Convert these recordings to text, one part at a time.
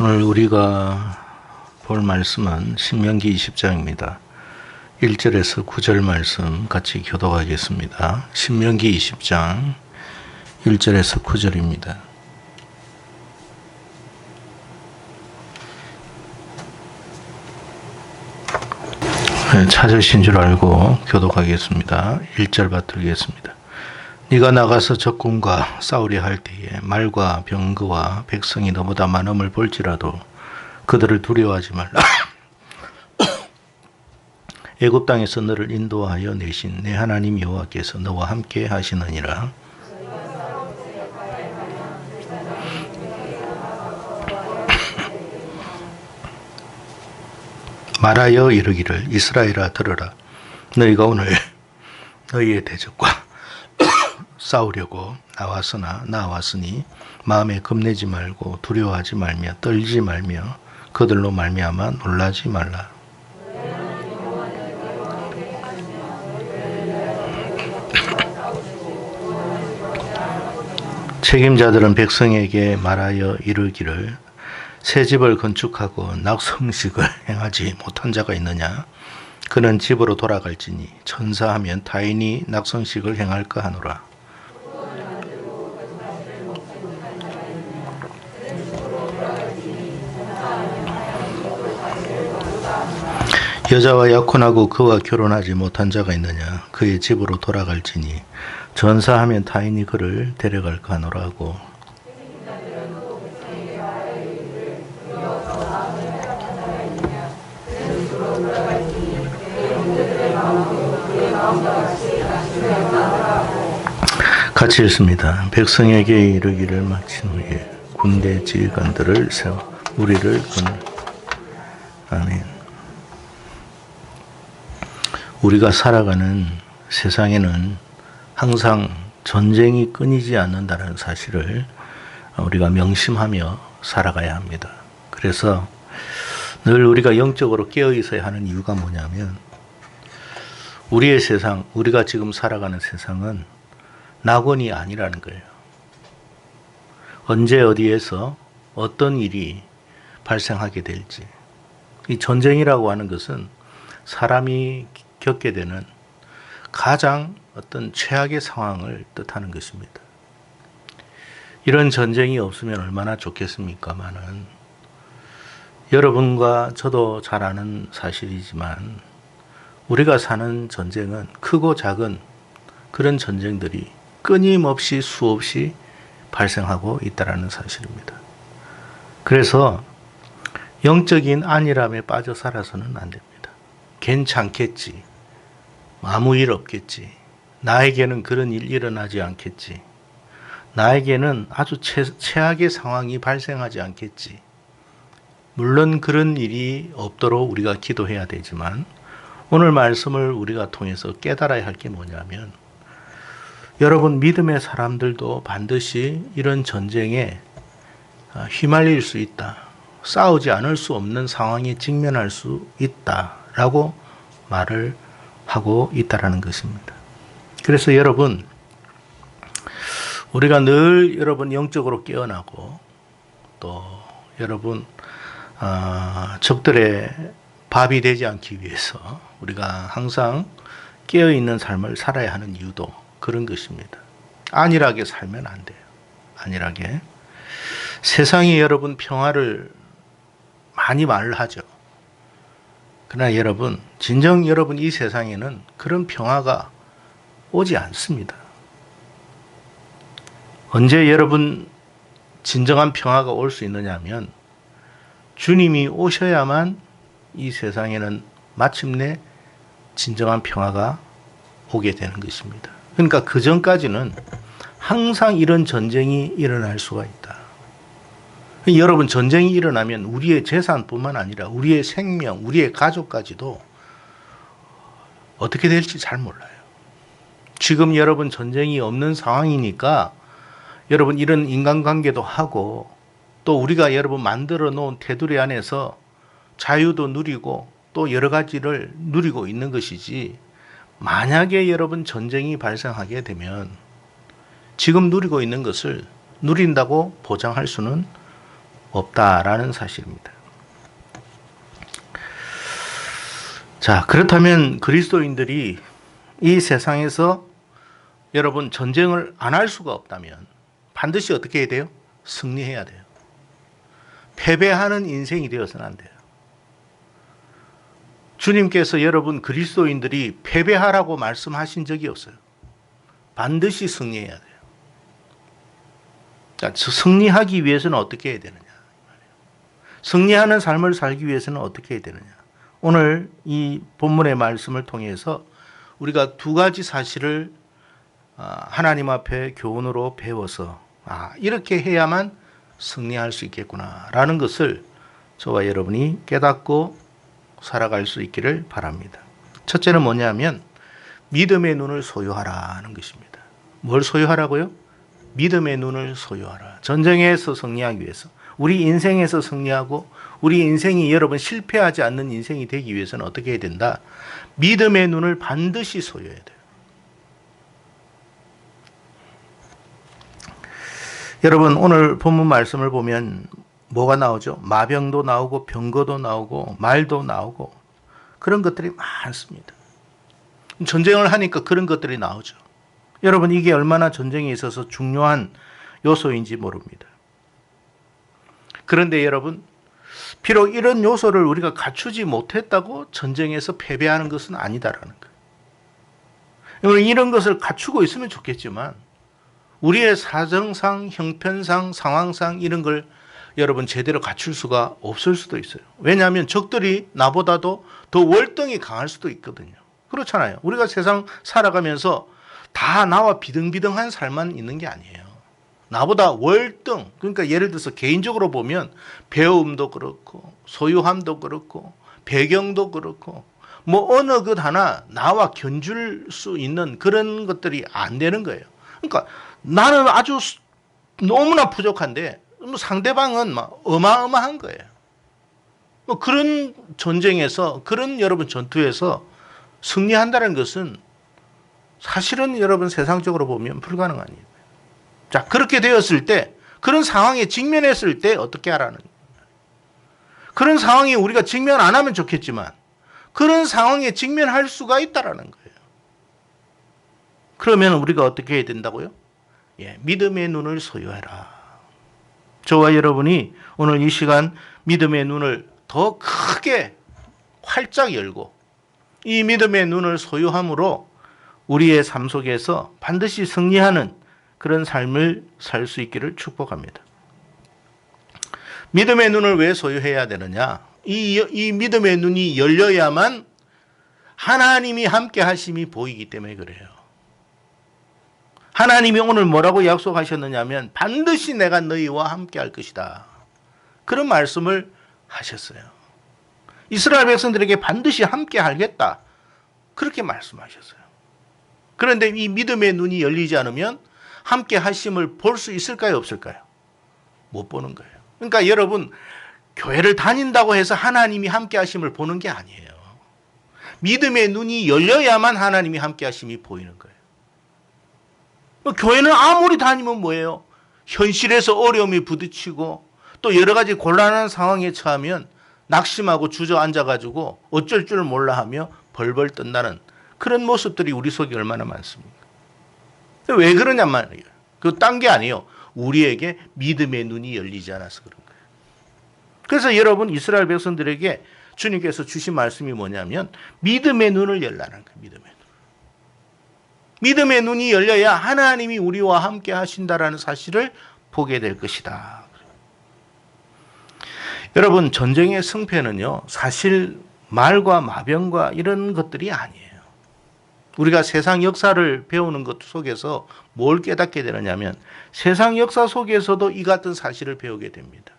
오늘 우리가 볼 말씀은 신명기 20장입니다. 1절에서 9절 말씀 같이 교독하겠습니다. 신명기 20장 1절에서 9절입니다. 찾으신 줄 알고 교독하겠습니다. 1절 받들겠습니다. 네가 나가서 적군과 싸우려 할 때에 말과 병거와 백성이 너보다 많음을 볼지라도 그들을 두려워하지 말라. 애굽 땅에서 너를 인도하여 내신 내 하나님 여호와께서 너와 함께 하시느니라. 말하여 이르기를 이스라엘아 들으라. 너희가 오늘 너희의 대적과 싸우려고 나왔으니 마음에 겁내지 말고 두려워하지 말며 떨지 말며 그들로 말미암아 놀라지 말라. 책임자들은 백성에게 말하여 이르기를 새 집을 건축하고 낙성식을 행하지 못한 자가 있느냐? 그는 집으로 돌아갈지니 천사하면 타인이 낙성식을 행할까 하노라. 여자와 약혼하고 그와 결혼하지 못한 자가 있느냐? 그의 집으로 돌아갈지니 전사하면 타인이 그를 데려갈까 하노라 하고, 같이 읽습니다. 백성에게 이르기를 마친 후에 군대 지휘관들을 세워 우리를 아멘. 우리가 살아가는 세상에는 항상 전쟁이 끊이지 않는다는 사실을 우리가 명심하며 살아가야 합니다. 그래서 늘 우리가 영적으로 깨어 있어야 하는 이유가 뭐냐면, 우리의 세상, 우리가 지금 살아가는 세상은 낙원이 아니라는 거예요. 언제 어디에서 어떤 일이 발생하게 될지. 이 전쟁이라고 하는 것은 사람이 겪게 되는 가장 어떤 최악의 상황을 뜻하는 것입니다. 이런 전쟁이 없으면 얼마나 좋겠습니까마는, 여러분과 저도 잘 아는 사실이지만 우리가 사는 전쟁은 크고 작은 그런 전쟁들이 끊임없이 수없이 발생하고 있다는 사실입니다. 그래서 영적인 안일함에 빠져 살아서는 안 됩니다. 괜찮겠지. 아무 일 없겠지. 나에게는 그런 일 일어나지 않겠지. 나에게는 아주 최악의 상황이 발생하지 않겠지. 물론 그런 일이 없도록 우리가 기도해야 되지만, 오늘 말씀을 우리가 통해서 깨달아야 할 게 뭐냐면, 여러분 믿음의 사람들도 반드시 이런 전쟁에 휘말릴 수 있다. 싸우지 않을 수 없는 상황에 직면할 수 있다라고 말을 하고 있다라는 것입니다. 그래서 여러분, 우리가 늘 여러분 영적으로 깨어나고, 또 여러분 적들의 밥이 되지 않기 위해서 우리가 항상 깨어있는 삶을 살아야 하는 이유도 그런 것입니다. 안일하게 살면 안 돼요. 안일하게. 세상이 여러분 평화를 많이 말하죠. 그러나 여러분, 진정 여러분 이 세상에는 그런 평화가 오지 않습니다. 언제 여러분 진정한 평화가 올 수 있느냐 하면, 주님이 오셔야만 이 세상에는 마침내 진정한 평화가 오게 되는 것입니다. 그러니까 그 전까지는 항상 이런 전쟁이 일어날 수가 있다. 여러분, 전쟁이 일어나면 우리의 재산뿐만 아니라 우리의 생명, 우리의 가족까지도 어떻게 될지 잘 몰라요. 지금 여러분 전쟁이 없는 상황이니까 여러분 이런 인간관계도 하고, 또 우리가 여러분 만들어 놓은 테두리 안에서 자유도 누리고 또 여러 가지를 누리고 있는 것이지, 만약에 여러분 전쟁이 발생하게 되면 지금 누리고 있는 것을 누린다고 보장할 수는 없다라는 사실입니다. 자, 그렇다면 그리스도인들이 이 세상에서 여러분 전쟁을 안 할 수가 없다면 반드시 어떻게 해야 돼요? 승리해야 돼요. 패배하는 인생이 되어서는 안 돼요. 주님께서 여러분 그리스도인들이 패배하라고 말씀하신 적이 없어요. 반드시 승리해야 돼요. 자, 승리하기 위해서는 어떻게 해야 되느냐? 승리하는 삶을 살기 위해서는 어떻게 해야 되느냐? 오늘 이 본문의 말씀을 통해서 우리가 두 가지 사실을 하나님 앞에 교훈으로 배워서 이렇게 해야만 승리할 수 있겠구나라는 것을 저와 여러분이 깨닫고 살아갈 수 있기를 바랍니다. 첫째는 뭐냐면 믿음의 눈을 소유하라는 것입니다. 뭘 소유하라고요? 믿음의 눈을 소유하라. 전쟁에서 승리하기 위해서, 우리 인생에서 승리하고 우리 인생이 여러분 실패하지 않는 인생이 되기 위해서는 어떻게 해야 된다? 믿음의 눈을 반드시 소유해야 돼요. 여러분 오늘 본문 말씀을 보면 뭐가 나오죠? 마병도 나오고 병거도 나오고 말도 나오고 그런 것들이 많습니다. 전쟁을 하니까 그런 것들이 나오죠. 여러분 이게 얼마나 전쟁에 있어서 중요한 요소인지 모릅니다. 그런데 여러분 비록 이런 요소를 우리가 갖추지 못했다고 전쟁에서 패배하는 것은 아니다라는 거예요. 이런 것을 갖추고 있으면 좋겠지만 우리의 사정상, 형편상, 상황상 이런 걸 여러분 제대로 갖출 수가 없을 수도 있어요. 왜냐하면 적들이 나보다도 더 월등히 강할 수도 있거든요. 그렇잖아요. 우리가 세상 살아가면서 다 나와 비등비등한 삶만 있는 게 아니에요. 나보다 월등, 그러니까 예를 들어서 개인적으로 보면 배움도 그렇고 소유함도 그렇고 배경도 그렇고 뭐 어느 것 하나 나와 견줄 수 있는 그런 것들이 안 되는 거예요. 그러니까 나는 아주 너무나 부족한데 상대방은 막 어마어마한 거예요. 뭐 그런 전쟁에서 그런 여러분 전투에서 승리한다는 것은 사실은 여러분 세상적으로 보면 불가능한 일이에요. 자, 그렇게 되었을 때 그런 상황에 직면했을 때 어떻게 하라는 거예요. 그런 상황에 우리가 직면 안 하면 좋겠지만 그런 상황에 직면할 수가 있다라는 거예요. 그러면 우리가 어떻게 해야 된다고요? 믿음의 눈을 소유해라. 저와 여러분이 오늘 이 시간 믿음의 눈을 더 크게 활짝 열고 이 믿음의 눈을 소유함으로 우리의 삶 속에서 반드시 승리하는 그런 삶을 살 수 있기를 축복합니다. 믿음의 눈을 왜 소유해야 되느냐? 이 믿음의 눈이 열려야만 하나님이 함께 하심이 보이기 때문에 그래요. 하나님이 오늘 뭐라고 약속하셨느냐면 반드시 내가 너희와 함께 할 것이다. 그런 말씀을 하셨어요. 이스라엘 백성들에게 반드시 함께 하겠다. 그렇게 말씀하셨어요. 그런데 이 믿음의 눈이 열리지 않으면 함께 하심을 볼 수 있을까요? 없을까요? 못 보는 거예요. 그러니까 여러분 교회를 다닌다고 해서 하나님이 함께 하심을 보는 게 아니에요. 믿음의 눈이 열려야만 하나님이 함께 하심이 보이는 거예요. 교회는 아무리 다니면 뭐예요? 현실에서 어려움이 부딪히고 또 여러 가지 곤란한 상황에 처하면 낙심하고 주저앉아가지고 어쩔 줄 몰라 하며 벌벌 떤다는 그런 모습들이 우리 속에 얼마나 많습니까? 왜 그러냔 말이에요. 그 딴 게 아니에요. 우리에게 믿음의 눈이 열리지 않아서 그런 거예요. 그래서 여러분 이스라엘 백성들에게 주님께서 주신 말씀이 뭐냐면 믿음의 눈을 열라는 거예요. 믿음의 눈. 믿음의 눈이 열려야 하나님이 우리와 함께 하신다라는 사실을 보게 될 것이다. 여러분 전쟁의 승패는요 사실 말과 마병과 이런 것들이 아니에요. 우리가 세상 역사를 배우는 것 속에서 뭘 깨닫게 되느냐면 세상 역사 속에서도 이 같은 사실을 배우게 됩니다.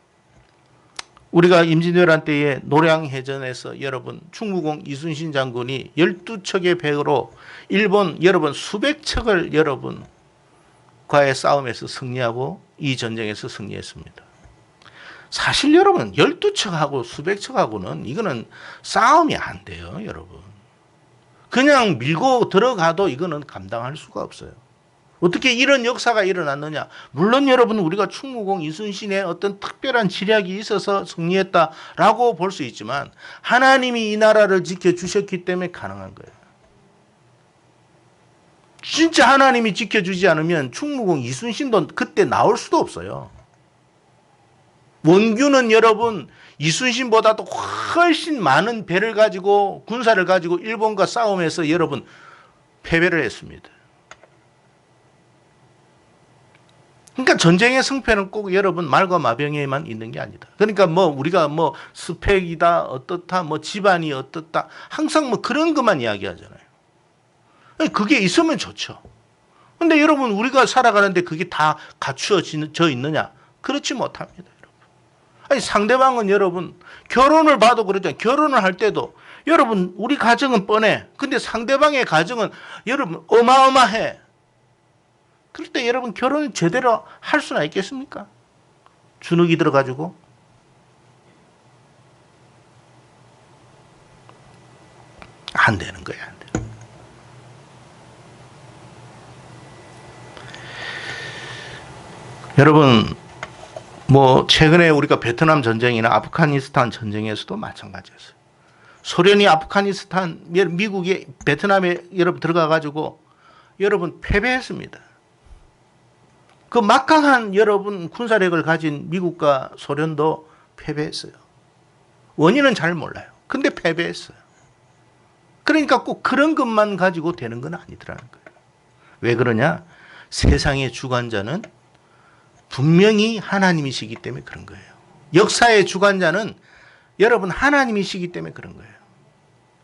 우리가 임진왜란 때에 노량해전에서 여러분 충무공 이순신 장군이 12척의 배로 일본 여러분 수백 척을 여러분 과의 싸움에서 승리하고 이 전쟁에서 승리했습니다. 사실 여러분 12척하고 수백 척하고는 이거는 싸움이 안 돼요. 여러분. 그냥 밀고 들어가도 이거는 감당할 수가 없어요. 어떻게 이런 역사가 일어났느냐? 물론 여러분 우리가 충무공 이순신의 어떤 특별한 지략이 있어서 승리했다라고 볼 수 있지만 하나님이 이 나라를 지켜주셨기 때문에 가능한 거예요. 진짜 하나님이 지켜주지 않으면 충무공 이순신도 그때 나올 수도 없어요. 원규는 여러분 이순신보다도 훨씬 많은 배를 가지고 군사를 가지고 일본과 싸움해서 여러분 패배를 했습니다. 그러니까 전쟁의 승패는 꼭 여러분 말과 마병에만 있는 게 아니다. 그러니까 뭐 우리가 뭐 스펙이다 어떻다 뭐 집안이 어떻다 항상 뭐 그런 것만 이야기하잖아요. 그게 있으면 좋죠. 근데 여러분 우리가 살아가는데 그게 다 갖추어져 있느냐? 그렇지 못합니다. 여러분. 아니 상대방은 여러분 결혼을 봐도 그러잖아요. 결혼을 할 때도 여러분 우리 가정은 뻔해. 근데 상대방의 가정은 여러분 어마어마해. 그럴 때 여러분 결혼을 제대로 할 수나 있겠습니까? 주눅이 들어가지고. 안 되는 거야. 안 돼. 여러분 뭐 최근에 우리가 베트남 전쟁이나 아프가니스탄 전쟁에서도 마찬가지였어요. 소련이 아프가니스탄, 미국이 베트남에 여러분 들어가가지고 여러분 패배했습니다. 그 막강한 여러분 군사력을 가진 미국과 소련도 패배했어요. 원인은 잘 몰라요. 근데 패배했어요. 그러니까 꼭 그런 것만 가지고 되는 건 아니더라는 거예요. 왜 그러냐? 세상의 주관자는 분명히 하나님이시기 때문에 그런 거예요. 역사의 주관자는 여러분 하나님이시기 때문에 그런 거예요.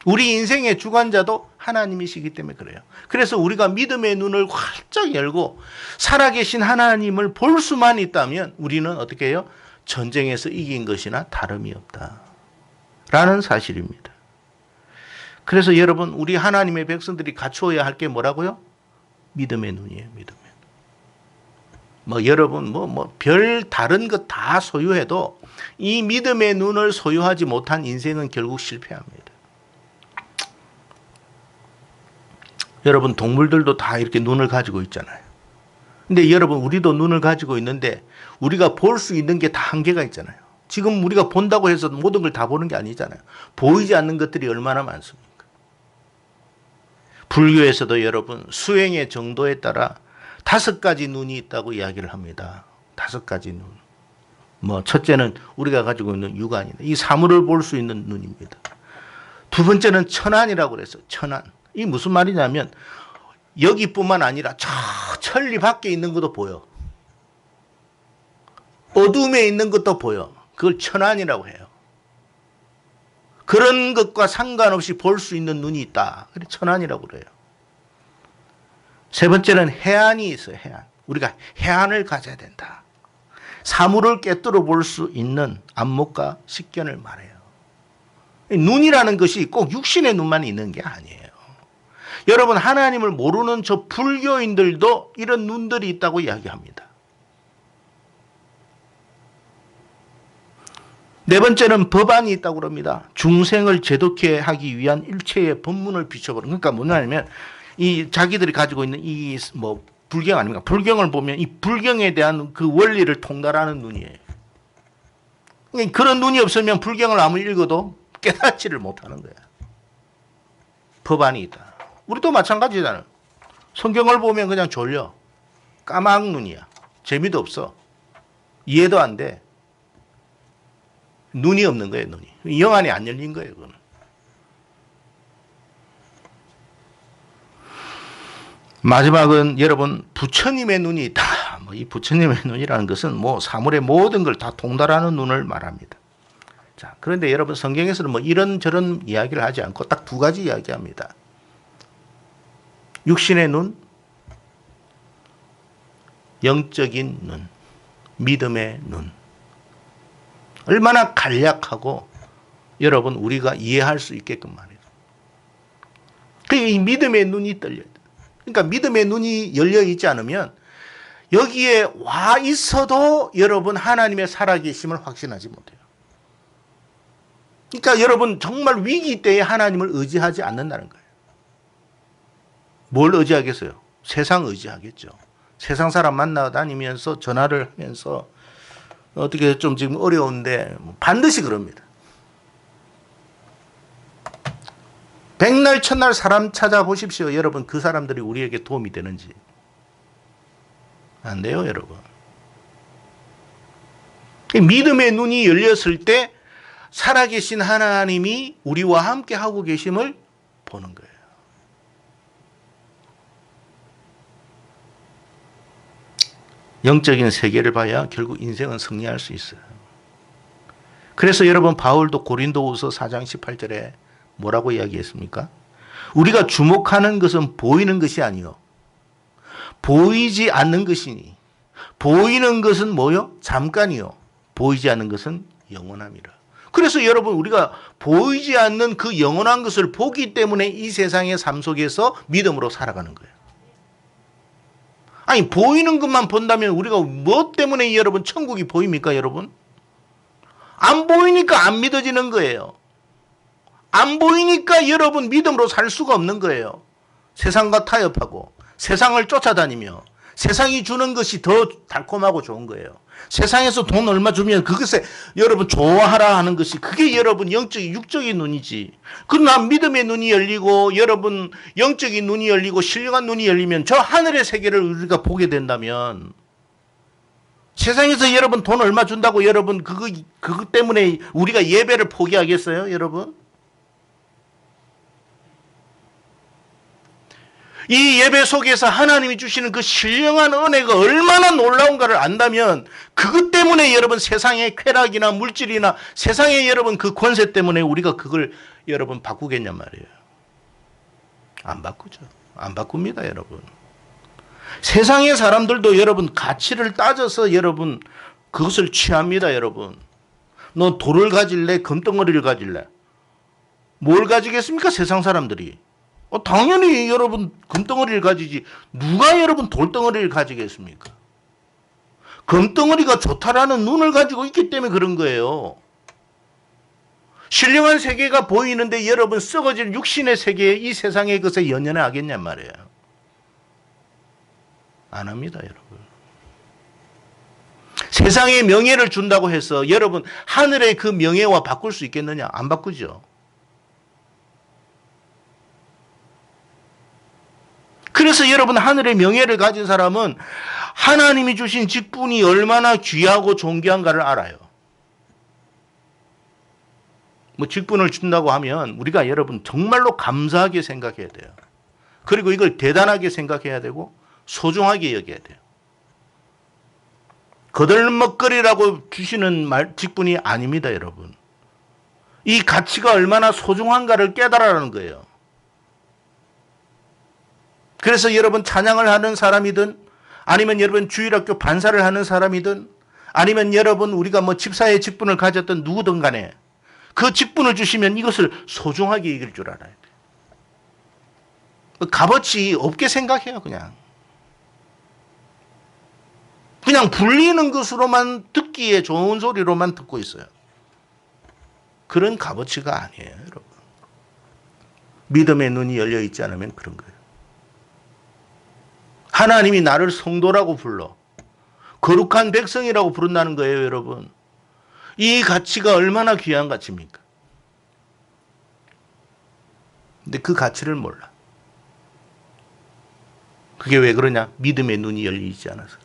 우리 인생의 주관자도 하나님이시기 때문에 그래요. 그래서 우리가 믿음의 눈을 활짝 열고 살아계신 하나님을 볼 수만 있다면 우리는 어떻게 해요? 전쟁에서 이긴 것이나 다름이 없다. 라는 사실입니다. 그래서 여러분 우리 하나님의 백성들이 갖추어야 할 게 뭐라고요? 믿음의 눈이에요. 믿음의 눈. 뭐 여러분 별 다른 것 다 소유해도 이 믿음의 눈을 소유하지 못한 인생은 결국 실패합니다. 여러분 동물들도 다 이렇게 눈을 가지고 있잖아요. 근데 여러분 우리도 눈을 가지고 있는데 우리가 볼 수 있는 게 다 한계가 있잖아요. 지금 우리가 본다고 해서 모든 걸 다 보는 게 아니잖아요. 보이지 않는 것들이 얼마나 많습니까? 불교에서도 여러분 수행의 정도에 따라 5가지 눈이 있다고 이야기를 합니다. 5가지 눈. 뭐 첫째는 우리가 가지고 있는 육안이다. 이 사물을 볼 수 있는 눈입니다. 두 번째는 천안이라고 그랬어요. 천안. 이 무슨 말이냐면 여기뿐만 아니라 저 천리 밖에 있는 것도 보여. 어둠에 있는 것도 보여. 그걸 천안이라고 해요. 그런 것과 상관없이 볼 수 있는 눈이 있다. 그래 천안이라고 그래요. 세 번째는 해안이 있어요. 해안. 우리가 해안을 가져야 된다. 사물을 꿰뚫어 볼 수 있는 안목과 식견을 말해요. 눈이라는 것이 꼭 육신의 눈만 있는 게 아니에요. 여러분 하나님을 모르는 저 불교인들도 이런 눈들이 있다고 이야기합니다. 네 번째는 법안이 있다고 그럽니다. 중생을 제독해 하기 위한 일체의 법문을 비춰보는. 그러니까 뭐냐면 이 자기들이 가지고 있는 이 뭐 불경 아닙니까? 불경을 보면 이 불경에 대한 그 원리를 통달하는 눈이에요. 그런 눈이 없으면 불경을 아무리 읽어도 깨닫지를 못하는 거야. 법안이 있다. 우리도 마찬가지잖아요. 성경을 보면 그냥 졸려. 까막 눈이야. 재미도 없어. 이해도 안 돼. 눈이 없는 거예요. 눈이. 영안이 안 열린 거예요. 그거는. 마지막은 여러분 부처님의 눈이 있다. 뭐 이 부처님의 눈이라는 것은 뭐 사물의 모든 걸 다 통달하는 눈을 말합니다. 자, 그런데 여러분 성경에서는 뭐 이런저런 이야기를 하지 않고 딱 2가지 이야기합니다. 육신의 눈, 영적인 눈, 믿음의 눈. 얼마나 간략하고 여러분 우리가 이해할 수 있게끔 말이에요. 이 믿음의 눈이 떨려요. 그러니까 믿음의 눈이 열려 있지 않으면 여기에 와 있어도 여러분 하나님의 살아계심을 확신하지 못해요. 그러니까 여러분 정말 위기 때에 하나님을 의지하지 않는다는 거예요. 뭘 의지하겠어요? 세상 의지하겠죠. 세상 사람 만나 다니면서 전화를 하면서 어떻게 좀 지금 어려운데 반드시 그럽니다. 백날 첫날 사람 찾아보십시오. 여러분 그 사람들이 우리에게 도움이 되는지. 안 돼요, 여러분. 믿음의 눈이 열렸을 때 살아계신 하나님이 우리와 함께 하고 계심을 보는 거예요. 영적인 세계를 봐야 결국 인생은 승리할 수 있어요. 그래서 여러분 바울도 고린도후서 4장 18절에 뭐라고 이야기했습니까? 우리가 주목하는 것은 보이는 것이 아니요 보이지 않는 것이니 보이는 것은 뭐요? 잠깐이요 보이지 않는 것은 영원함이라. 그래서 여러분 우리가 보이지 않는 그 영원한 것을 보기 때문에 이 세상의 삶 속에서 믿음으로 살아가는 거예요. 아니 보이는 것만 본다면 우리가 뭐 때문에 여러분 천국이 보입니까 여러분? 안 보이니까 안 믿어지는 거예요. 안 보이니까 여러분 믿음으로 살 수가 없는 거예요. 세상과 타협하고 세상을 쫓아다니며 세상이 주는 것이 더 달콤하고 좋은 거예요. 세상에서 돈 얼마 주면 그것에 여러분 좋아하라 하는 것이 그게 여러분 영적인 육적인 눈이지. 그러나 믿음의 눈이 열리고 여러분 영적인 눈이 열리고 신령한 눈이 열리면 저 하늘의 세계를 우리가 보게 된다면 세상에서 여러분 돈 얼마 준다고 여러분 그거 때문에 우리가 예배를 포기하겠어요 여러분? 이 예배 속에서 하나님이 주시는 그 신령한 은혜가 얼마나 놀라운가를 안다면 그것 때문에 여러분 세상의 쾌락이나 물질이나 세상의 여러분 그 권세 때문에 우리가 그걸 여러분 바꾸겠냔 말이에요. 안 바꾸죠. 안 바꿉니다 여러분. 세상의 사람들도 여러분 가치를 따져서 여러분 그것을 취합니다 여러분. 너 돌을 가질래? 금덩어리를 가질래? 뭘 가지겠습니까 세상 사람들이? 당연히 여러분 금덩어리를 가지지 누가 여러분 돌덩어리를 가지겠습니까? 금덩어리가 좋다라는 눈을 가지고 있기 때문에 그런 거예요. 신령한 세계가 보이는데 여러분 썩어질 육신의 세계에 이 세상의 것에 연연해 하겠냔 말이에요. 안 합니다 여러분. 세상에 명예를 준다고 해서 여러분 하늘의 그 명예와 바꿀 수 있겠느냐? 안 바꾸죠. 그래서 여러분 하늘의 명예를 가진 사람은 하나님이 주신 직분이 얼마나 귀하고 존귀한가를 알아요. 뭐 직분을 준다고 하면 우리가 여러분 정말로 감사하게 생각해야 돼요. 그리고 이걸 대단하게 생각해야 되고 소중하게 여겨야 돼요. 거들먹거리라고 주시는 직분이 아닙니다 여러분. 이 가치가 얼마나 소중한가를 깨달으라는 거예요. 그래서 여러분 찬양을 하는 사람이든 아니면 여러분 주일학교 반사를 하는 사람이든 아니면 여러분 우리가 뭐 집사의 직분을 가졌던 누구든 간에 그 직분을 주시면 이것을 소중하게 여길 줄 알아야 돼요. 값어치 없게 생각해요 그냥. 그냥 불리는 것으로만 듣기에 좋은 소리로만 듣고 있어요. 그런 값어치가 아니에요 여러분. 믿음의 눈이 열려 있지 않으면 그런 거예요. 하나님이 나를 성도라고 불러. 거룩한 백성이라고 부른다는 거예요, 여러분. 이 가치가 얼마나 귀한 가치입니까? 근데 그 가치를 몰라. 그게 왜 그러냐? 믿음의 눈이 열리지 않아서.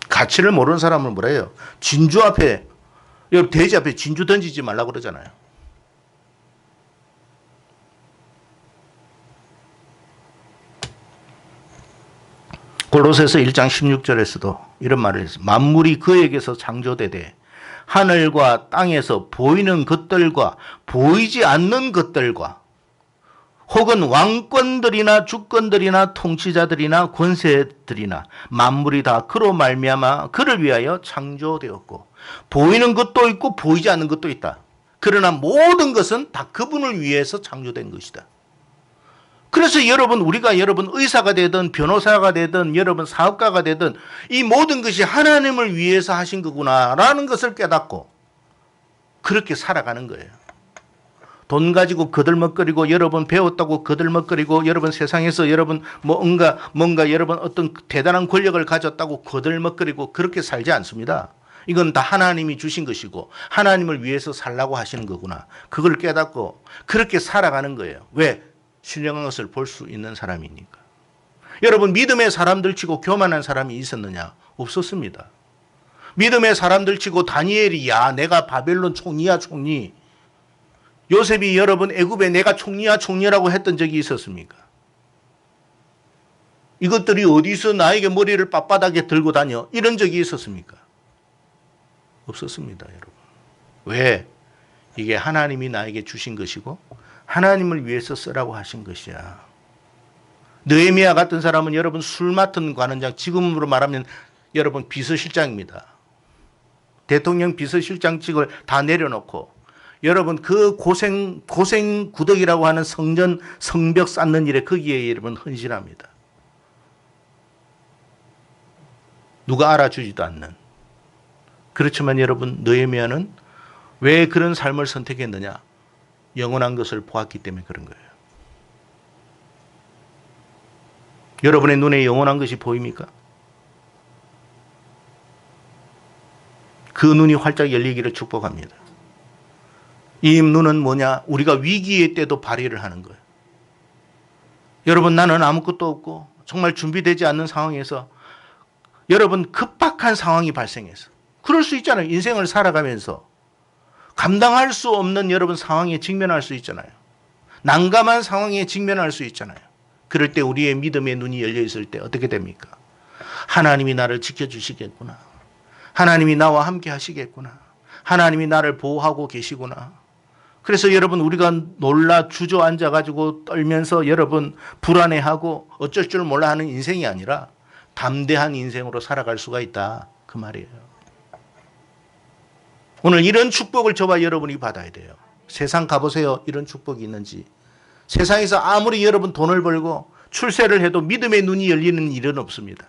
가치를 모르는 사람은 뭐라 해요? 진주 앞에, 돼지 앞에 진주 던지지 말라고 그러잖아요. 골로새서 1장 16절에서도 이런 말을 했어요. 만물이 그에게서 창조되되 하늘과 땅에서 보이는 것들과 보이지 않는 것들과 혹은 왕권들이나 주권들이나 통치자들이나 권세들이나 만물이 다 그로 말미암아 그를 위하여 창조되었고 보이는 것도 있고 보이지 않는 것도 있다. 그러나 모든 것은 다 그분을 위해서 창조된 것이다. 그래서 여러분 우리가 여러분 의사가 되든 변호사가 되든 여러분 사업가가 되든 이 모든 것이 하나님을 위해서 하신 거구나라는 것을 깨닫고 그렇게 살아가는 거예요. 돈 가지고 거들먹거리고 여러분 배웠다고 거들먹거리고 여러분 세상에서 여러분 뭔가 여러분 어떤 대단한 권력을 가졌다고 거들먹거리고 그렇게 살지 않습니다. 이건 다 하나님이 주신 것이고 하나님을 위해서 살라고 하시는 거구나. 그걸 깨닫고 그렇게 살아가는 거예요. 왜? 신령한 것을 볼 수 있는 사람이니까. 여러분 믿음의 사람들 치고 교만한 사람이 있었느냐? 없었습니다. 믿음의 사람들 치고 다니엘이 야 내가 바벨론 총리야 총리. 요셉이 여러분 애굽에 내가 총리야 총리라고 했던 적이 있었습니까? 이것들이 어디서 나에게 머리를 빳빳하게 들고 다녀? 이런 적이 있었습니까? 없었습니다, 여러분. 왜? 이게 하나님이 나에게 주신 것이고 하나님을 위해서 쓰라고 하신 것이야. 느헤미야 같은 사람은 여러분 술 맡은 관원장, 지금으로 말하면 여러분 비서실장입니다. 대통령 비서실장직을 다 내려놓고 여러분 그 고생 구덕이라고 하는 성벽 쌓는 일에 거기에 여러분 헌신합니다. 누가 알아주지도 않는. 그렇지만 여러분 느헤미야는 왜 그런 삶을 선택했느냐? 영원한 것을 보았기 때문에 그런 거예요. 여러분의 눈에 영원한 것이 보입니까? 그 눈이 활짝 열리기를 축복합니다. 이 눈은 뭐냐? 우리가 위기의 때도 발휘를 하는 거예요. 여러분 나는 아무것도 없고 정말 준비되지 않는 상황에서 여러분 급박한 상황이 발생해서 그럴 수 있잖아요. 인생을 살아가면서 감당할 수 없는 여러분 상황에 직면할 수 있잖아요. 난감한 상황에 직면할 수 있잖아요. 그럴 때 우리의 믿음의 눈이 열려 있을 때 어떻게 됩니까? 하나님이 나를 지켜주시겠구나. 하나님이 나와 함께 하시겠구나. 하나님이 나를 보호하고 계시구나. 그래서 여러분 우리가 놀라 주저앉아 가지고 떨면서 여러분 불안해하고 어쩔 줄 몰라 하는 인생이 아니라 담대한 인생으로 살아갈 수가 있다. 그 말이에요. 오늘 이런 축복을 저와 여러분이 받아야 돼요. 세상 가보세요. 이런 축복이 있는지. 세상에서 아무리 여러분 돈을 벌고 출세를 해도 믿음의 눈이 열리는 일은 없습니다.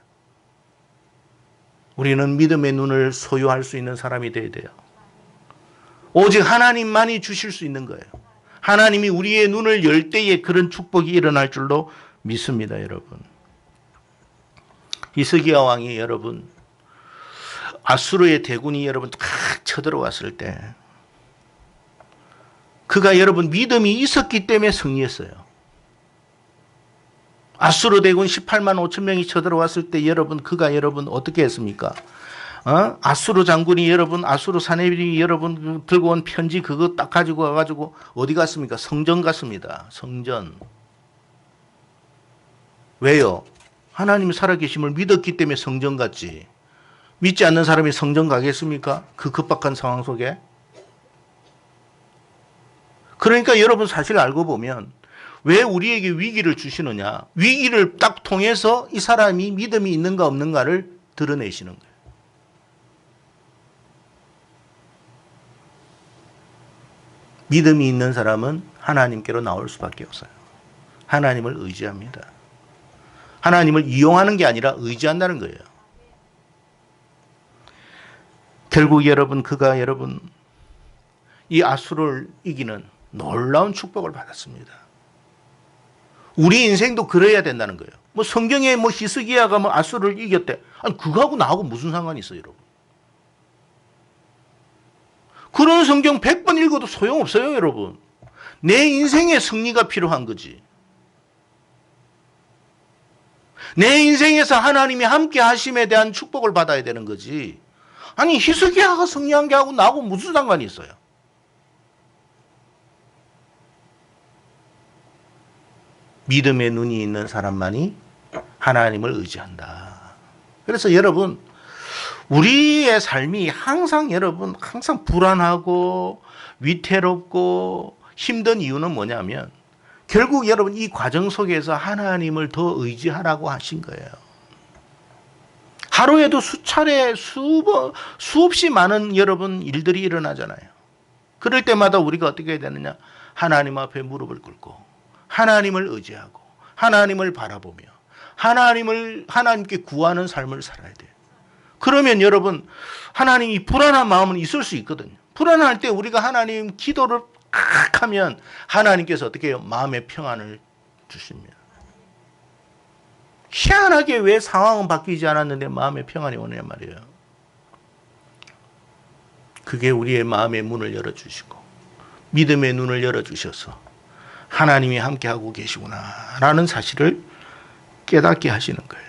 우리는 믿음의 눈을 소유할 수 있는 사람이 되어야 돼요. 오직 하나님만이 주실 수 있는 거예요. 하나님이 우리의 눈을 열 때에 그런 축복이 일어날 줄로 믿습니다, 여러분. 히스기야 왕이 여러분 아수르의 대군이 여러분 탁 쳐들어왔을 때 그가 여러분 믿음이 있었기 때문에 승리했어요. 아수르 대군 18만 5천 명이 쳐들어왔을 때 여러분 그가 여러분 어떻게 했습니까? 아수르 장군이 여러분 아수르 사내들이 여러분 들고 온 편지 그거 딱 가지고 와가지고 어디 갔습니까? 성전 갔습니다. 성전. 왜요? 하나님이 살아계심을 믿었기 때문에 성전 갔지. 믿지 않는 사람이 성전 가겠습니까? 그 급박한 상황 속에. 그러니까 여러분 사실 알고 보면 왜 우리에게 위기를 주시느냐. 위기를 딱 통해서 이 사람이 믿음이 있는가 없는가를 드러내시는 거예요. 믿음이 있는 사람은 하나님께로 나올 수밖에 없어요. 하나님을 의지합니다. 하나님을 이용하는 게 아니라 의지한다는 거예요. 결국 여러분 그가 여러분 이 아수르를 이기는 놀라운 축복을 받았습니다. 우리 인생도 그래야 된다는 거예요. 뭐 성경에 뭐 히스기야가 뭐 아수르를 이겼대. 아니 그거하고 나하고 무슨 상관이 있어요, 여러분? 그런 성경 100번 읽어도 소용없어요, 여러분. 내 인생의 승리가 필요한 거지. 내 인생에서 하나님이 함께 하심에 대한 축복을 받아야 되는 거지. 아니 히스기야가 승리한 게 하고 나하고 무슨 상관이 있어요? 믿음의 눈이 있는 사람만이 하나님을 의지한다. 그래서 여러분 우리의 삶이 항상 여러분 항상 불안하고 위태롭고 힘든 이유는 뭐냐면 결국 여러분 이 과정 속에서 하나님을 더 의지하라고 하신 거예요. 하루에도 수차례 수없이 많은 여러분 일들이 일어나잖아요. 그럴 때마다 우리가 어떻게 해야 되느냐? 하나님 앞에 무릎을 꿇고 하나님을 의지하고 하나님을 바라보며 하나님께 구하는 삶을 살아야 돼요. 그러면 여러분 하나님이 불안한 마음은 있을 수 있거든요. 불안할 때 우리가 하나님 기도를 하면 하나님께서 어떻게 해요? 마음의 평안을 주십니다. 희한하게 왜 상황은 바뀌지 않았는데 마음의 평안이 오느냐 말이에요. 그게 우리의 마음의 문을 열어주시고 믿음의 눈을 열어주셔서 하나님이 함께하고 계시구나 라는 사실을 깨닫게 하시는 거예요.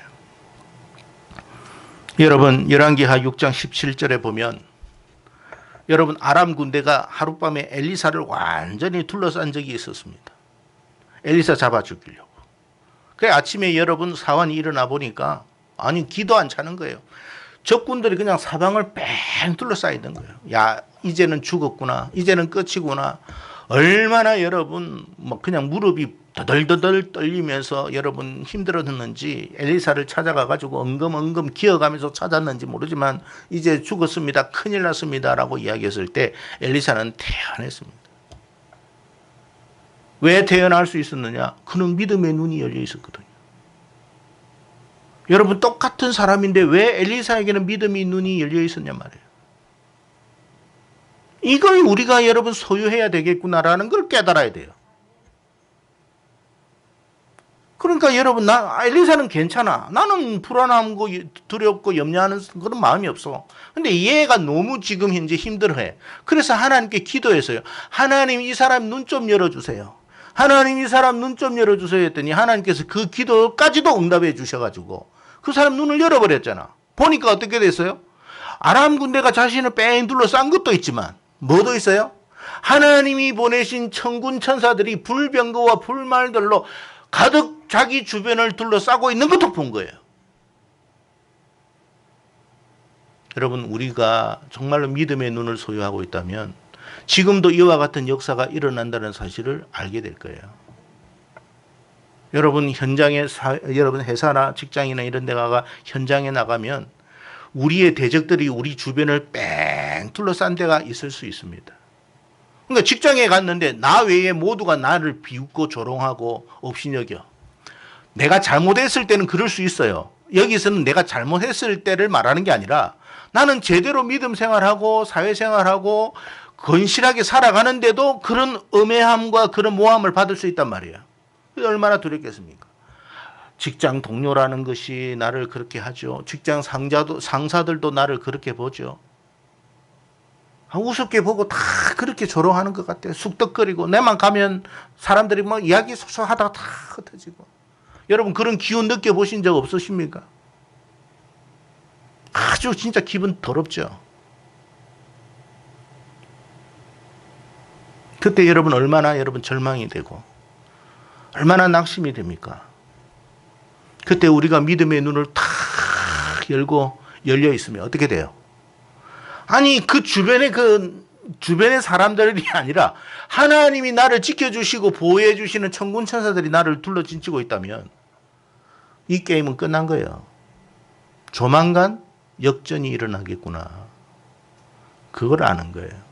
여러분 열왕기하 6장 17절에 보면 여러분 아람 군대가 하룻밤에 엘리사를 완전히 둘러싼 적이 있었습니다. 엘리사 잡아 죽이려고. 그래 아침에 여러분 사환이 일어나 보니까 아니 기도 안 차는 거예요. 적군들이 그냥 사방을 뺑 둘러싸여 있는 거예요. 야 이제는 죽었구나. 이제는 끝이구나. 얼마나 여러분 뭐 그냥 무릎이 더덜더덜 떨리면서 여러분 힘들었는지 엘리사를 찾아가 가지고 엉금엉금 기어가면서 찾았는지 모르지만 이제 죽었습니다. 큰일 났습니다. 라고 이야기했을 때 엘리사는 태어났습니다. 왜 태어날 수 있었느냐? 그는 믿음의 눈이 열려 있었거든요. 여러분 똑같은 사람인데 왜 엘리사에게는 믿음의 눈이 열려 있었냐 말이에요. 이걸 우리가 여러분 소유해야 되겠구나라는 걸 깨달아야 돼요. 그러니까 여러분 엘리사는 괜찮아. 나는 불안하고 두렵고 염려하는 그런 마음이 없어. 근데 얘가 너무 지금 현재 힘들어해. 그래서 하나님께 기도했어요. 하나님 이 사람 눈 좀 열어주세요. 하나님 이 사람 눈 좀 열어주세요 했더니 하나님께서 그 기도까지도 응답해 주셔가지고 그 사람 눈을 열어버렸잖아. 보니까 어떻게 됐어요? 아람 군대가 자신을 뺑 둘러싼 것도 있지만 뭐도 있어요? 하나님이 보내신 천군 천사들이 불병거와 불말들로 가득 자기 주변을 둘러싸고 있는 것도 본 거예요. 여러분 우리가 정말로 믿음의 눈을 소유하고 있다면 지금도 이와 같은 역사가 일어난다는 사실을 알게 될 거예요. 여러분 현장에 여러분 회사나 직장이나 이런 데 가가 현장에 나가면 우리의 대적들이 우리 주변을 뺑 둘러싼 데가 있을 수 있습니다. 그러니까 직장에 갔는데 나 외에 모두가 나를 비웃고 조롱하고 업신여겨. 내가 잘못했을 때는 그럴 수 있어요. 여기서는 내가 잘못했을 때를 말하는 게 아니라 나는 제대로 믿음 생활하고 사회생활하고 건실하게 살아가는데도 그런 음해함과 그런 모함을 받을 수 있단 말이에요. 얼마나 두렵겠습니까? 직장 동료라는 것이 나를 그렇게 하죠. 직장 상사들도 나를 그렇게 보죠. 우습게 보고 다 그렇게 조롱하는 것 같아요. 쑥덕거리고 내만 가면 사람들이 막 이야기 소소하다가 다 흩어지고. 여러분 그런 기운 느껴보신 적 없으십니까? 아주 진짜 기분 더럽죠. 그때 여러분 얼마나 여러분 절망이 되고 얼마나 낙심이 됩니까? 그때 우리가 믿음의 눈을 탁 열고 열려 있으면 어떻게 돼요? 아니 그 주변의 사람들이 아니라 하나님이 나를 지켜주시고 보호해 주시는 천군 천사들이 나를 둘러진치고 있다면 이 게임은 끝난 거예요. 조만간 역전이 일어나겠구나. 그걸 아는 거예요.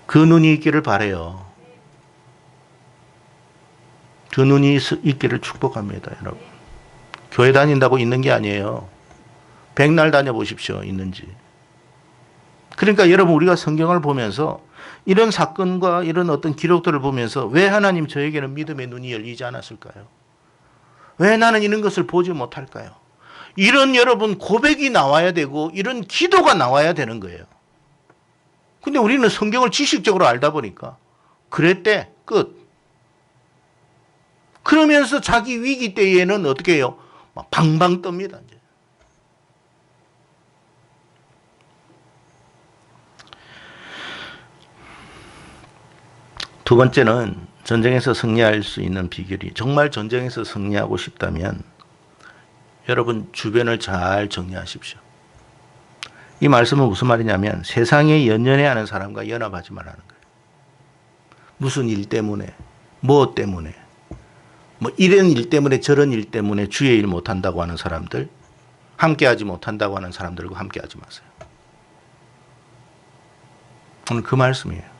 그 눈이 있기를 바라요. 그 눈이 있기를 축복합니다, 여러분. 교회 다닌다고 있는 게 아니에요. 백날 다녀보십시오, 있는지. 그러니까 여러분 우리가 성경을 보면서 이런 사건과 이런 어떤 기록들을 보면서 왜 하나님 저에게는 믿음의 눈이 열리지 않았을까요? 왜 나는 이런 것을 보지 못할까요? 이런 여러분 고백이 나와야 되고 이런 기도가 나와야 되는 거예요. 근데 우리는 성경을 지식적으로 알다 보니까 그랬대, 끝. 그러면서 자기 위기 때에는 어떻게 해요? 막 방방 뜹니다. 이제. 두 번째는 전쟁에서 승리할 수 있는 비결이 정말 전쟁에서 승리하고 싶다면 여러분 주변을 잘 정리하십시오. 이 말씀은 무슨 말이냐면 세상에 연연해하는 사람과 연합하지 말라는 거예요. 무슨 일 때문에, 뭐 때문에, 뭐 이런 일 때문에 저런 일 때문에 주의 일 못한다고 하는 사람들, 함께하지 못한다고 하는 사람들과 함께하지 마세요. 오늘 그 말씀이에요.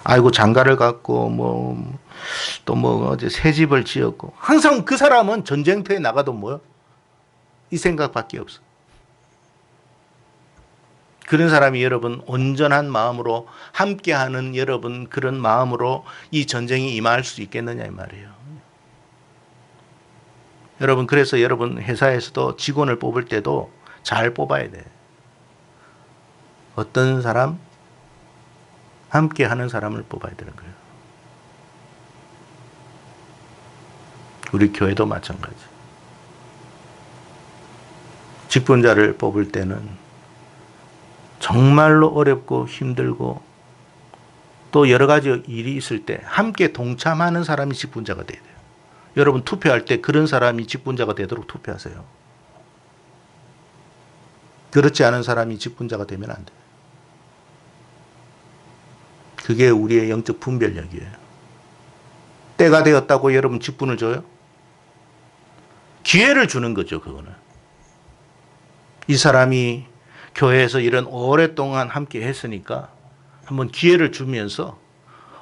아이고 장가를 갔고 또 어제 새 집을 지었고 항상 그 사람은 전쟁터에 나가도 뭐요? 이 생각밖에 없어. 그런 사람이 여러분 온전한 마음으로 함께하는 여러분 그런 마음으로 이 전쟁이 임할 수 있겠느냐 이 말이에요. 여러분 그래서 여러분 회사에서도 직원을 뽑을 때도 잘 뽑아야 돼. 어떤 사람? 함께하는 사람을 뽑아야 되는 거예요. 우리 교회도 마찬가지. 직분자를 뽑을 때는 정말로 어렵고 힘들고 또 여러 가지 일이 있을 때 함께 동참하는 사람이 직분자가 돼야 돼요. 여러분 투표할 때 그런 사람이 직분자가 되도록 투표하세요. 그렇지 않은 사람이 직분자가 되면 안 돼요. 그게 우리의 영적 분별력이에요. 때가 되었다고 여러분 직분을 줘요? 기회를 주는 거죠, 그거는. 이 사람이 교회에서 이런 오랫동안 함께 했으니까 한번 기회를 주면서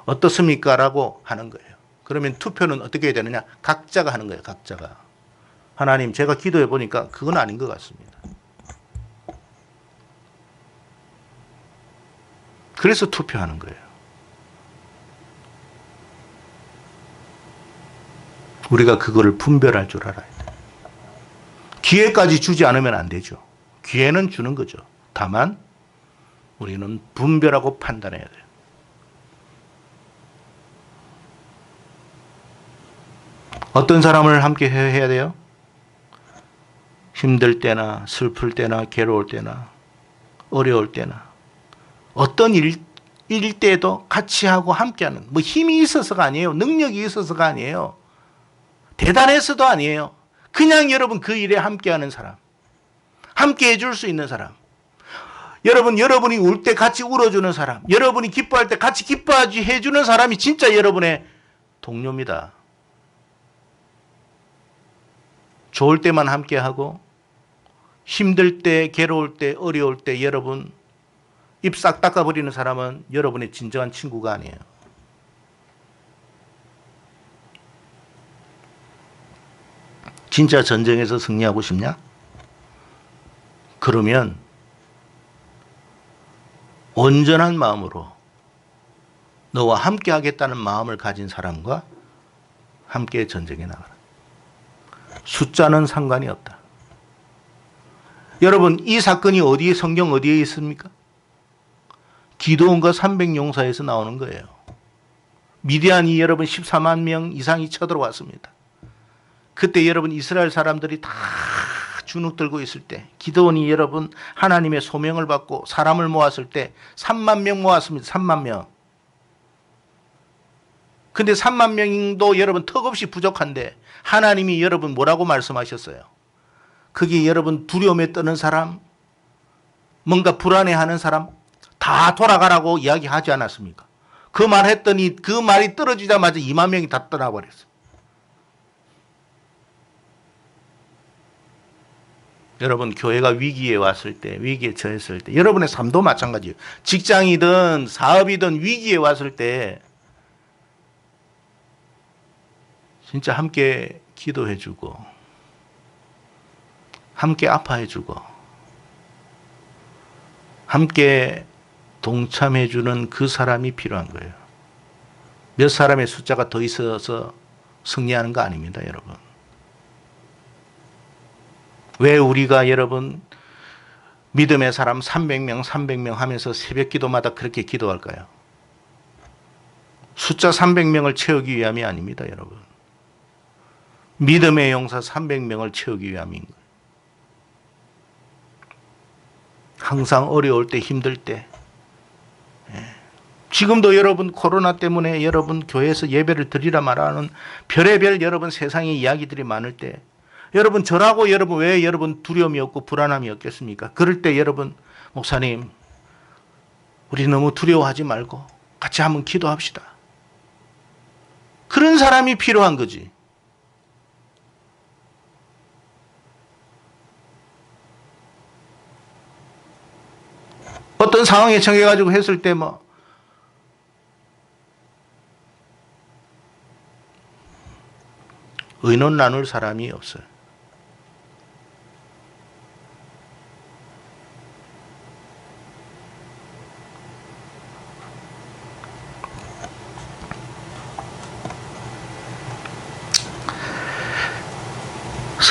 어떻습니까? 라고 하는 거예요. 그러면 투표는 어떻게 해야 되느냐? 각자가 하는 거예요, 각자가. 하나님, 제가 기도해 보니까 그건 아닌 것 같습니다. 그래서 투표하는 거예요. 우리가 그거를 분별할 줄 알아야 돼요. 기회까지 주지 않으면 안 되죠. 기회는 주는 거죠. 다만 우리는 분별하고 판단해야 돼요. 어떤 사람을 함께 해야 돼요? 힘들 때나 슬플 때나 괴로울 때나 어려울 때나 어떤 일 때도 같이 하고 함께하는, 뭐 힘이 있어서가 아니에요. 능력이 있어서가 아니에요. 대단해서도 아니에요. 그냥 여러분 그 일에 함께하는 사람, 함께 해줄 수 있는 사람, 여러분이 울 때 같이 울어주는 사람, 여러분이 기뻐할 때 같이 기뻐해 주는 사람이 진짜 여러분의 동료입니다. 좋을 때만 함께하고 힘들 때, 괴로울 때, 어려울 때 여러분 입 싹 닦아버리는 사람은 여러분의 진정한 친구가 아니에요. 진짜 전쟁에서 승리하고 싶냐? 그러면 온전한 마음으로 너와 함께 하겠다는 마음을 가진 사람과 함께 전쟁에 나가라. 숫자는 상관이 없다. 여러분, 이 사건이 어디에, 성경 어디에 있습니까? 기드온과 300용사에서 나오는 거예요. 미디안이 여러분 14만 명 이상이 쳐들어왔습니다. 그때 여러분 이스라엘 사람들이 다 주눅 들고 있을 때 기드온이 여러분 하나님의 소명을 받고 사람을 모았을 때 3만 명 모았습니다. 3만 명. 근데 3만 명도 여러분 턱없이 부족한데 하나님이 여러분 뭐라고 말씀하셨어요? 그게 여러분 두려움에 떠는 사람, 뭔가 불안해하는 사람 다 돌아가라고 이야기하지 않았습니까? 그 말 했더니 그 말이 떨어지자마자 2만 명이 다 떠나버렸어요. 여러분 교회가 위기에 왔을 때, 위기에 처했을 때, 여러분의 삶도 마찬가지예요. 직장이든 사업이든 위기에 왔을 때 진짜 함께 기도해주고 함께 아파해주고 함께 동참해주는 그 사람이 필요한 거예요. 몇 사람의 숫자가 더 있어서 승리하는 거 아닙니다, 여러분. 왜 우리가 여러분 믿음의 사람 300명, 300명 하면서 새벽 기도마다 그렇게 기도할까요? 숫자 300명을 채우기 위함이 아닙니다, 여러분. 믿음의 용사 300명을 채우기 위함인 거예요. 항상 어려울 때, 힘들 때. 지금도 여러분 코로나 때문에 여러분 교회에서 예배를 드리라 말하는 별의별 여러분 세상의 이야기들이 많을 때 여러분 저라고 여러분 왜 여러분 두려움이 없고 불안함이 없겠습니까? 그럴 때 여러분 목사님 우리 너무 두려워하지 말고 같이 한번 기도합시다. 그런 사람이 필요한 거지. 어떤 상황에 처해가지고 했을 때 뭐 의논 나눌 사람이 없어요.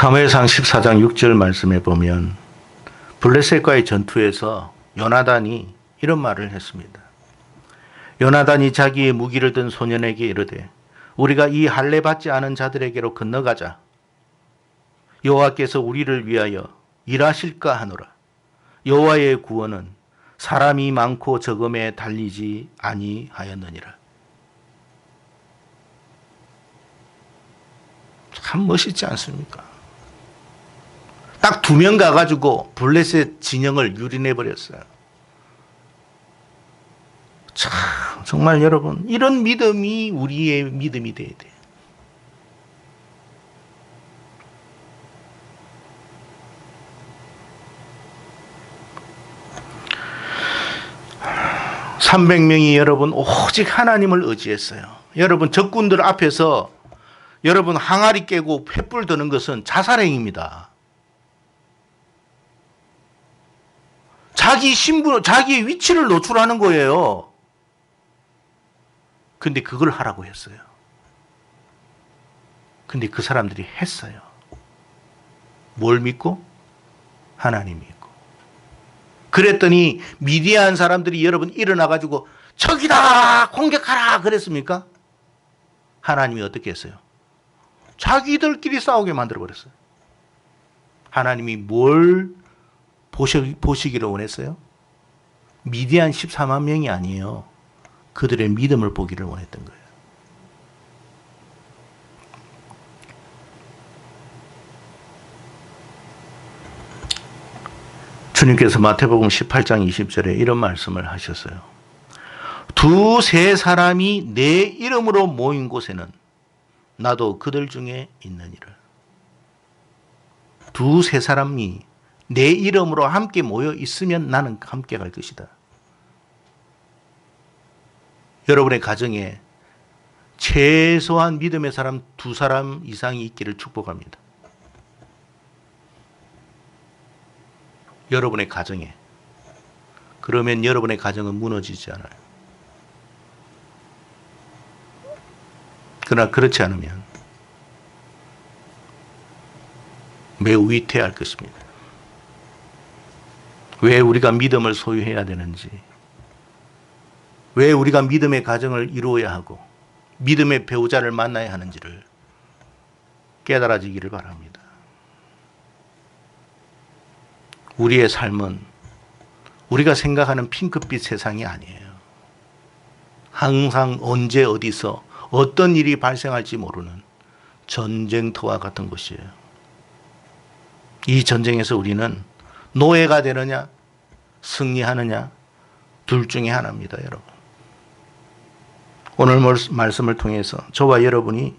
사무엘상 14장 6절 말씀에 보면 블레셋과의 전투에서 요나단이 이런 말을 했습니다. 요나단이 자기의 무기를 든 소년에게 이르되 우리가 이 할례 받지 않은 자들에게로 건너가자. 여호와께서 우리를 위하여 일하실까 하노라. 여호와의 구원은 사람이 많고 적음에 달리지 아니하였느니라. 참 멋있지 않습니까? 딱 2명 가가지고 블레셋 진영을 유린해 버렸어요. 참 정말 여러분 이런 믿음이 우리의 믿음이 돼야 돼요. (300명이) 여러분 오직 하나님을 의지했어요. 여러분 적군들 앞에서 여러분 항아리 깨고 횃불 드는 것은 자살행위입니다. 자기 신분, 자기의 위치를 노출하는 거예요. 근데 그걸 하라고 했어요. 근데 그 사람들이 했어요. 뭘 믿고? 하나님 믿고. 그랬더니 미디안 사람들이 여러분 일어나가지고 적이다! 공격하라! 그랬습니까? 하나님이 어떻게 했어요? 자기들끼리 싸우게 만들어버렸어요. 하나님이 뭘 보시기를 원했어요? 미디안 14만 명이 아니에요. 그들의 믿음을 보기를 원했던 거예요. 주님께서 마태복음 18장 20절에 이런 말씀을 하셨어요. 2-3 사람이 내 이름으로 모인 곳에는 나도 그들 중에 있느니라. 2-3 사람이 내 이름으로 함께 모여 있으면 나는 함께 갈 것이다. 여러분의 가정에 최소한 믿음의 사람 2사람 이상이 있기를 축복합니다. 여러분의 가정에. 그러면 여러분의 가정은 무너지지 않아요. 그러나 그렇지 않으면 매우 위태할 것입니다. 왜 우리가 믿음을 소유해야 되는지, 왜 우리가 믿음의 가정을 이루어야 하고 믿음의 배우자를 만나야 하는지를 깨달아지기를 바랍니다. 우리의 삶은 우리가 생각하는 핑크빛 세상이 아니에요. 항상 언제 어디서 어떤 일이 발생할지 모르는 전쟁터와 같은 곳이에요. 이 전쟁에서 우리는 노예가 되느냐 승리하느냐 둘 중에 하나입니다. 여러분. 오늘 말씀을 통해서 저와 여러분이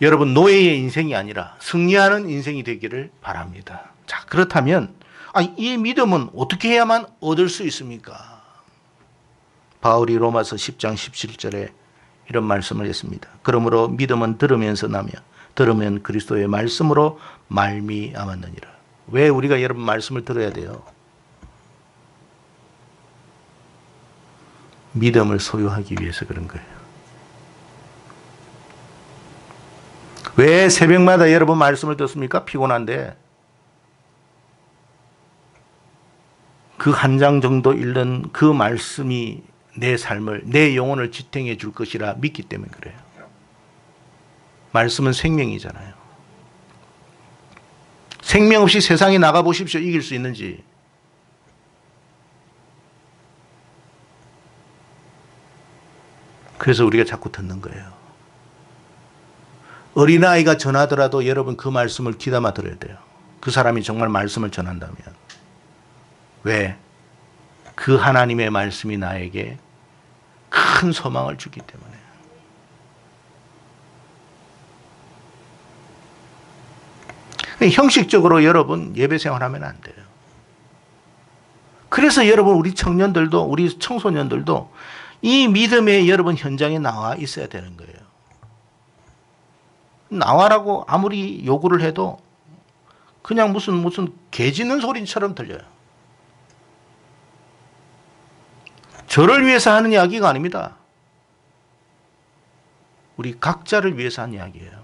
여러분 노예의 인생이 아니라 승리하는 인생이 되기를 바랍니다. 자, 그렇다면 이 믿음은 어떻게 해야만 얻을 수 있습니까? 바울이 로마서 10장 17절에 이런 말씀을 했습니다. 그러므로 믿음은 들으면서 나며 들으면 그리스도의 말씀으로 말미암았느니라. 왜 우리가 여러분 말씀을 들어야 돼요? 믿음을 소유하기 위해서 그런 거예요. 왜 새벽마다 여러분 말씀을 듣습니까? 피곤한데. 그 한 장 정도 읽는 그 말씀이 내 삶을, 내 영혼을 지탱해 줄 것이라 믿기 때문에 그래요. 말씀은 생명이잖아요. 생명 없이 세상에 나가 보십시오. 이길 수 있는지. 그래서 우리가 자꾸 듣는 거예요. 어린아이가 전하더라도 여러분 그 말씀을 귀담아 들어야 돼요. 그 사람이 정말 말씀을 전한다면. 왜? 그 하나님의 말씀이 나에게 큰 소망을 주기 때문에. 형식적으로 여러분 예배 생활하면 안 돼요. 그래서 여러분 우리 청년들도 우리 청소년들도 이 믿음의 여러분 현장에 나와 있어야 되는 거예요. 나와라고 아무리 요구를 해도 그냥 무슨 개 짖는 소리처럼 들려요. 저를 위해서 하는 이야기가 아닙니다. 우리 각자를 위해서 하는 이야기예요.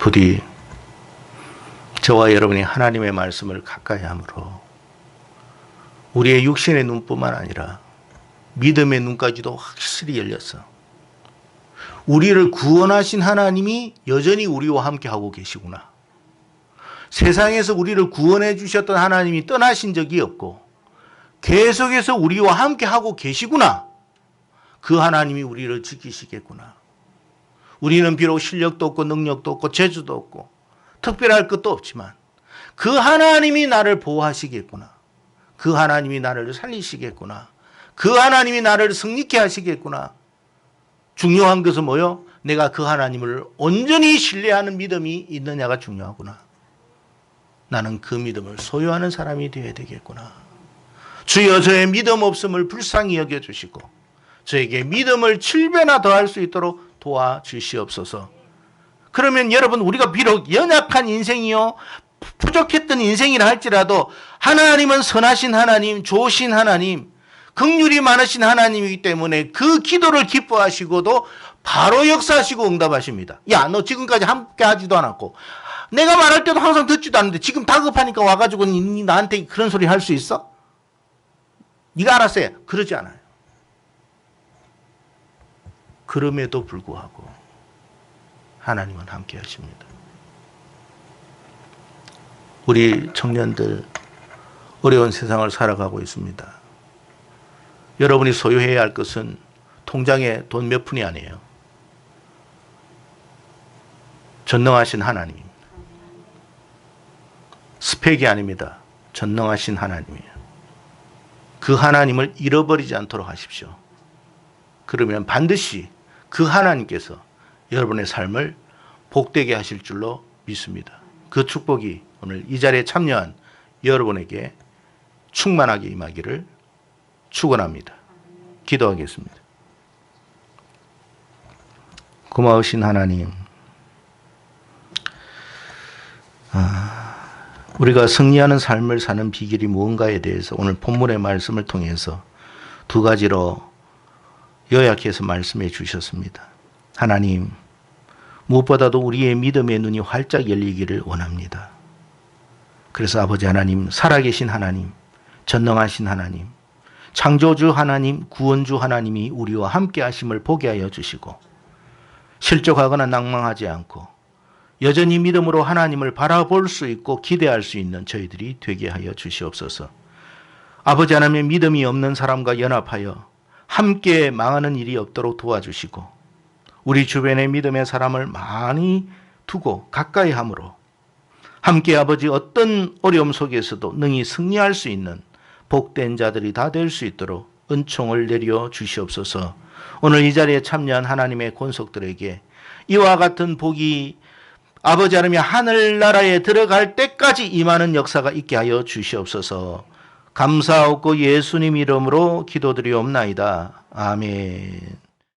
부디 저와 여러분이 하나님의 말씀을 가까이 함으로 우리의 육신의 눈뿐만 아니라 믿음의 눈까지도 확실히 열렸어. 우리를 구원하신 하나님이 여전히 우리와 함께 하고 계시구나. 세상에서 우리를 구원해 주셨던 하나님이 떠나신 적이 없고 계속해서 우리와 함께 하고 계시구나. 그 하나님이 우리를 지키시겠구나. 우리는 비록 실력도 없고 능력도 없고 재주도 없고 특별할 것도 없지만 그 하나님이 나를 보호하시겠구나. 그 하나님이 나를 살리시겠구나. 그 하나님이 나를 승리케 하시겠구나. 중요한 것은 뭐요? 내가 그 하나님을 온전히 신뢰하는 믿음이 있느냐가 중요하구나. 나는 그 믿음을 소유하는 사람이 되어야 되겠구나. 주여 저의 믿음 없음을 불쌍히 여겨주시고 저에게 믿음을 7배나 더할 수 있도록 도와주시옵소서. 그러면 여러분 우리가 비록 연약한 인생이요 부족했던 인생이라 할지라도 하나님은 선하신 하나님, 좋으신 하나님, 긍휼이 많으신 하나님이기 때문에 그 기도를 기뻐하시고도 바로 역사하시고 응답하십니다. 야, 너 지금까지 함께 하지도 않았고 내가 말할 때도 항상 듣지도 않는데 지금 다급하니까 와가지고 나한테 그런 소리 할 수 있어? 네가 알아서 해. 그러지 않아요. 그럼에도 불구하고 하나님은 함께 하십니다. 우리 청년들 어려운 세상을 살아가고 있습니다. 여러분이 소유해야 할 것은 통장에 돈 몇 푼이 아니에요. 전능하신 하나님. 스펙이 아닙니다. 전능하신 하나님이에요. 그 하나님을 잃어버리지 않도록 하십시오. 그러면 반드시 그 하나님께서 여러분의 삶을 복되게 하실 줄로 믿습니다. 그 축복이 오늘 이 자리에 참여한 여러분에게 충만하게 임하기를 축원합니다. 기도하겠습니다. 고마우신 하나님, 우리가 승리하는 삶을 사는 비결이 무언가에 대해서 오늘 본문의 말씀을 통해서 두 가지로 요약해서 말씀해 주셨습니다. 하나님, 무엇보다도 우리의 믿음의 눈이 활짝 열리기를 원합니다. 그래서 아버지 하나님, 살아계신 하나님, 전능하신 하나님, 창조주 하나님, 구원주 하나님이 우리와 함께 하심을 보게 하여 주시고 실족하거나 낭망하지 않고 여전히 믿음으로 하나님을 바라볼 수 있고 기대할 수 있는 저희들이 되게 하여 주시옵소서. 아버지 하나님의 믿음이 없는 사람과 연합하여 함께 망하는 일이 없도록 도와주시고 우리 주변에 믿음의 사람을 많이 두고 가까이 함으로 함께 아버지 어떤 어려움 속에서도 능히 승리할 수 있는 복된 자들이 다 될 수 있도록 은총을 내려 주시옵소서. 오늘 이 자리에 참여한 하나님의 권속들에게 이와 같은 복이 아버지 하나님이 하늘나라에 들어갈 때까지 임하는 역사가 있게 하여 주시옵소서. 감사하고 예수님 이름으로 기도드리옵나이다. 아멘.